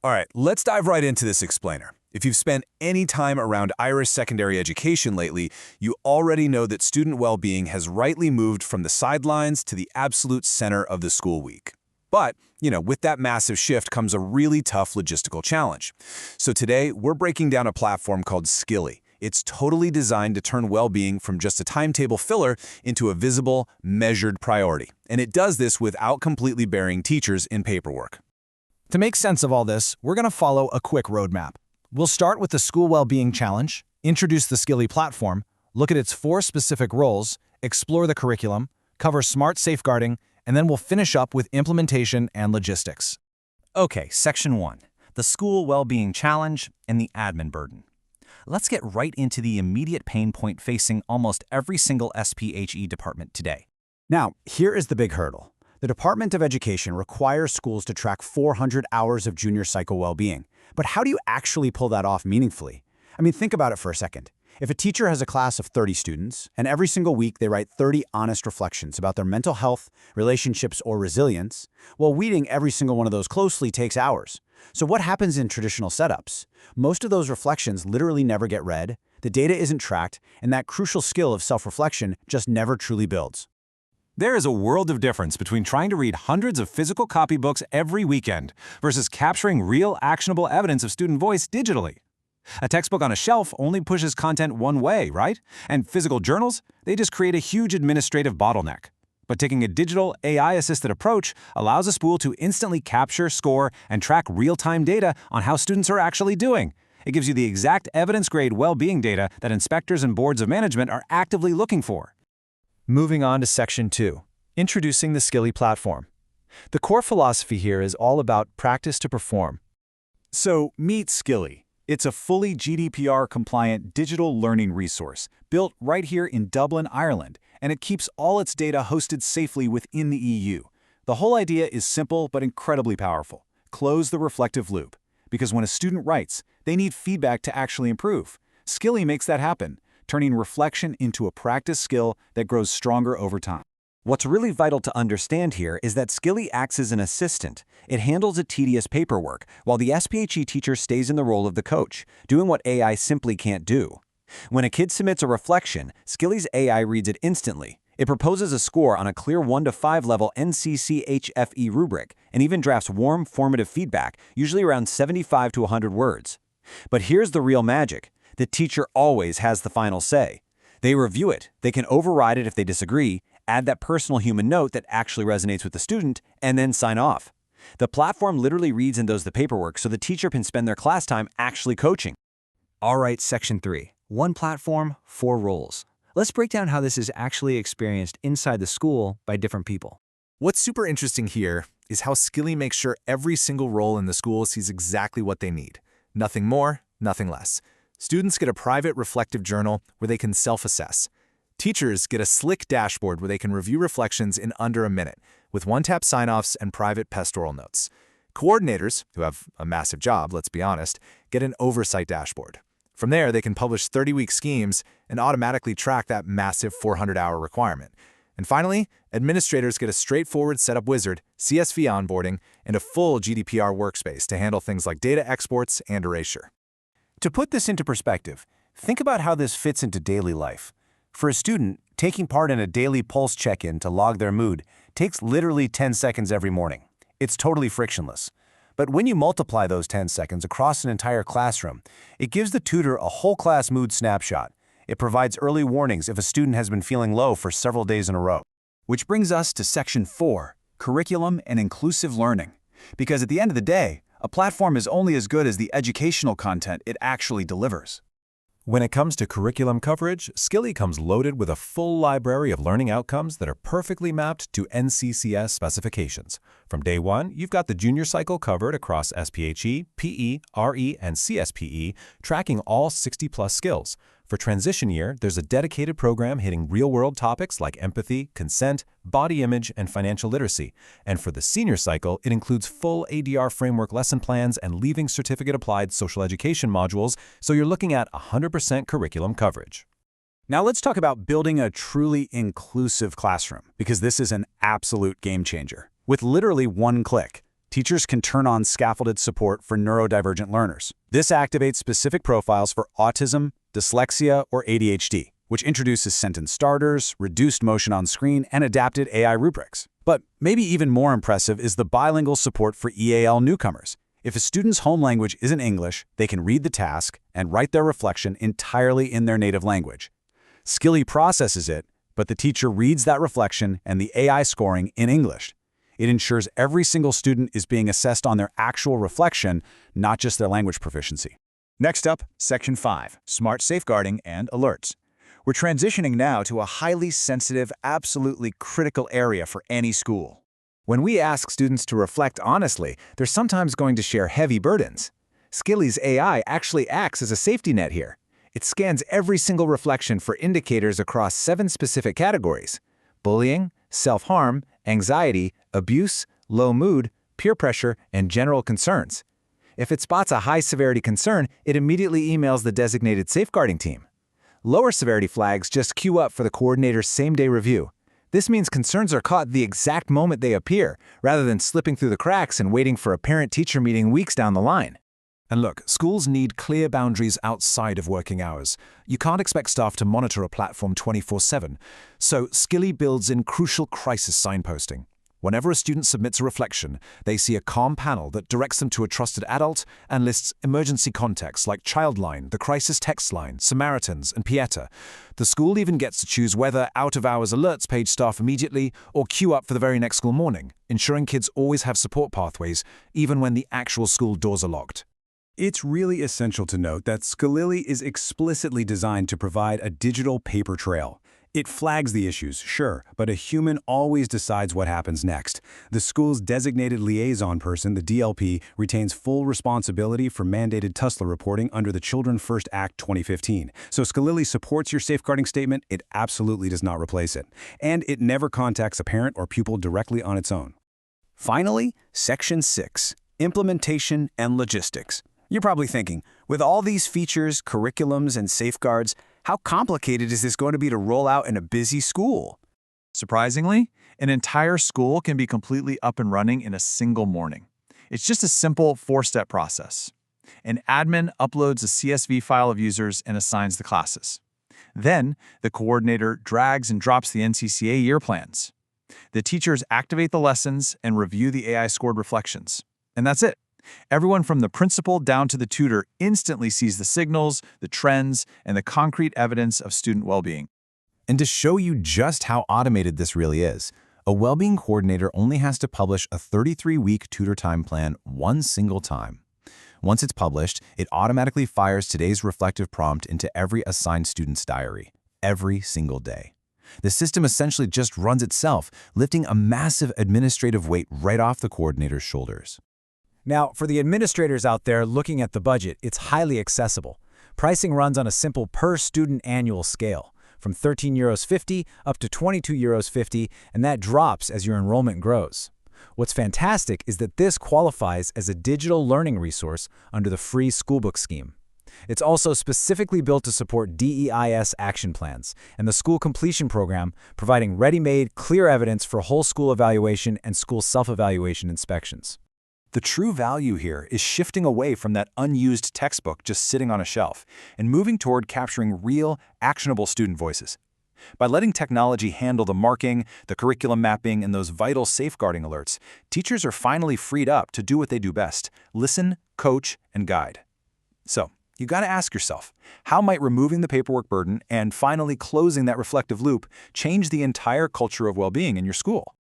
All right, let's dive right into this explainer. If you've spent any time around Irish secondary education lately, you already know that student well-being has rightly moved from the sidelines to the absolute center of the school week. But, with that massive shift comes a really tough logistical challenge. So today, we're breaking down a platform called Skilly. It's totally designed to turn well-being from just a timetable filler into a visible, measured priority. And it does this without completely burying teachers in paperwork. To make sense of all this, we're going to follow a quick roadmap. We'll start with the School Wellbeing Challenge, introduce the Skilly platform, look at its 4 specific roles, explore the curriculum, cover smart safeguarding, and then we'll finish up with implementation and logistics. Okay, Section 1, the School Wellbeing Challenge and the admin burden. Let's get right into the immediate pain point facing almost every single SPHE department today. Now, here is the big hurdle. The Department of Education requires schools to track 400 hours of junior cycle well-being. But how do you actually pull that off meaningfully? I mean, think about it for a second. If a teacher has a class of 30 students, and every single week they write 30 honest reflections about their mental health, relationships, or resilience, well, weeding every single one of those closely takes hours. So what happens in traditional setups? Most of those reflections literally never get read, the data isn't tracked, and that crucial skill of self-reflection just never truly builds. There is a world of difference between trying to read hundreds of physical copybooks every weekend versus capturing real, actionable evidence of student voice digitally. A textbook on a shelf only pushes content one way, right? And physical journals, they just create a huge administrative bottleneck. But taking a digital, AI-assisted approach allows a school to instantly capture, score, and track real-time data on how students are actually doing. It gives you the exact evidence-grade well-being data that inspectors and boards of management are actively looking for. Moving on to Section 2, introducing the Skilly platform. The core philosophy here is all about practice to perform. So, meet Skilly. It's a fully GDPR-compliant digital learning resource built right here in Dublin, Ireland, and it keeps all its data hosted safely within the EU. The whole idea is simple but incredibly powerful. Close the reflective loop. Because when a student writes, they need feedback to actually improve. Skilly makes that happen, turning reflection into a practice skill that grows stronger over time. What's really vital to understand here is that Skilly acts as an assistant. It handles the tedious paperwork, while the SPHE teacher stays in the role of the coach, doing what AI simply can't do. When a kid submits a reflection, Skilly's AI reads it instantly. It proposes a score on a clear 1 to 5 level SPHE rubric, and even drafts warm, formative feedback, usually around 75 to 100 words. But here's the real magic. The teacher always has the final say. They review it, they can override it if they disagree, add that personal human note that actually resonates with the student, and then sign off. The platform literally reads and does the paperwork so the teacher can spend their class time actually coaching. All right, Section 3. 1 platform, 4 roles. Let's break down how this is actually experienced inside the school by different people. What's super interesting here is how Skilly makes sure every single role in the school sees exactly what they need. Nothing more, nothing less. Students get a private reflective journal where they can self-assess. Teachers get a slick dashboard where they can review reflections in under a minute, with one-tap sign-offs and private pastoral notes. Coordinators, who have a massive job, let's be honest, get an oversight dashboard. From there, they can publish 30-week schemes and automatically track that massive 400-hour requirement. And finally, administrators get a straightforward setup wizard, CSV onboarding, and a full GDPR workspace to handle things like data exports and erasure. To put this into perspective, think about how this fits into daily life. For a student, taking part in a daily pulse check-in to log their mood takes literally 10 seconds every morning. It's totally frictionless. But when you multiply those 10 seconds across an entire classroom, it gives the tutor a whole class mood snapshot. It provides early warnings if a student has been feeling low for several days in a row. Which brings us to Section 4, Curriculum and Inclusive Learning. Because at the end of the day, a platform is only as good as the educational content it actually delivers. When it comes to curriculum coverage, Skilly comes loaded with a full library of learning outcomes that are perfectly mapped to NCCS specifications. From day one, you've got the junior cycle covered across SPHE, PE, RE, and CSPE, tracking all 60-plus skills. For transition year, there's a dedicated program hitting real-world topics like empathy, consent, body image, and financial literacy. And for the senior cycle, it includes full ADR framework lesson plans and Leaving Certificate-applied social education modules, so you're looking at 100% curriculum coverage. Now let's talk about building a truly inclusive classroom, because this is an absolute game changer. With literally one click, Teachers can turn on scaffolded support for neurodivergent learners. This activates specific profiles for autism, dyslexia, or ADHD, which introduces sentence starters, reduced motion on screen, and adapted AI rubrics. But maybe even more impressive is the bilingual support for EAL newcomers. If a student's home language isn't English, they can read the task and write their reflection entirely in their native language. Skilly processes it, but the teacher reads that reflection and the AI scoring in English. It ensures every single student is being assessed on their actual reflection, not just their language proficiency. Next up, Section 5, Smart Safeguarding and Alerts. We're transitioning now to a highly sensitive, absolutely critical area for any school. When we ask students to reflect honestly, they're sometimes going to share heavy burdens. Skilly's AI actually acts as a safety net here. It scans every single reflection for indicators across 7 specific categories: bullying, self-harm, anxiety, abuse, low mood, peer pressure, and general concerns. If it spots a high-severity concern, it immediately emails the designated safeguarding team. Lower severity flags just queue up for the coordinator's same-day review. This means concerns are caught the exact moment they appear, rather than slipping through the cracks and waiting for a parent-teacher meeting weeks down the line. And look, schools need clear boundaries outside of working hours. You can't expect staff to monitor a platform 24/7. So Skilly builds in crucial crisis signposting. Whenever a student submits a reflection, they see a calm panel that directs them to a trusted adult and lists emergency contacts like Childline, the Crisis Text Line, Samaritans, and Pieta. The school even gets to choose whether out-of-hours alerts page staff immediately or queue up for the very next school morning, ensuring kids always have support pathways, even when the actual school doors are locked. It's really essential to note that Skilly is explicitly designed to provide a digital paper trail. It flags the issues, sure, but a human always decides what happens next. The school's designated liaison person, the DLP, retains full responsibility for mandated Tussler reporting under the Children First Act 2015. So Skilly supports your safeguarding statement, it absolutely does not replace it. And it never contacts a parent or pupil directly on its own. Finally, Section 6, Implementation and Logistics. You're probably thinking, with all these features, curriculums, and safeguards, how complicated is this going to be to roll out in a busy school? Surprisingly, an entire school can be completely up and running in a single morning. It's just a simple 4-step process. An admin uploads a CSV file of users and assigns the classes. Then, the coordinator drags and drops the NCCA year plans. The teachers activate the lessons and review the AI-scored reflections. And that's it. Everyone from the principal down to the tutor instantly sees the signals, the trends, and the concrete evidence of student well-being. And to show you just how automated this really is, a well-being coordinator only has to publish a 33-week tutor time plan one single time. Once it's published, it automatically fires today's reflective prompt into every assigned student's diary, every single day. The system essentially just runs itself, lifting a massive administrative weight right off the coordinator's shoulders. Now, for the administrators out there looking at the budget, it's highly accessible. Pricing runs on a simple per-student annual scale, from €13.50 up to €22.50, and that drops as your enrollment grows. What's fantastic is that this qualifies as a digital learning resource under the free schoolbook scheme. It's also specifically built to support DEIS action plans and the school completion program, providing ready-made, clear evidence for whole school evaluation and school self-evaluation inspections. The true value here is shifting away from that unused textbook just sitting on a shelf and moving toward capturing real, actionable student voices. By letting technology handle the marking, the curriculum mapping, and those vital safeguarding alerts, teachers are finally freed up to do what they do best: listen, coach, and guide. So, you got to ask yourself, how might removing the paperwork burden and finally closing that reflective loop change the entire culture of well-being in your school?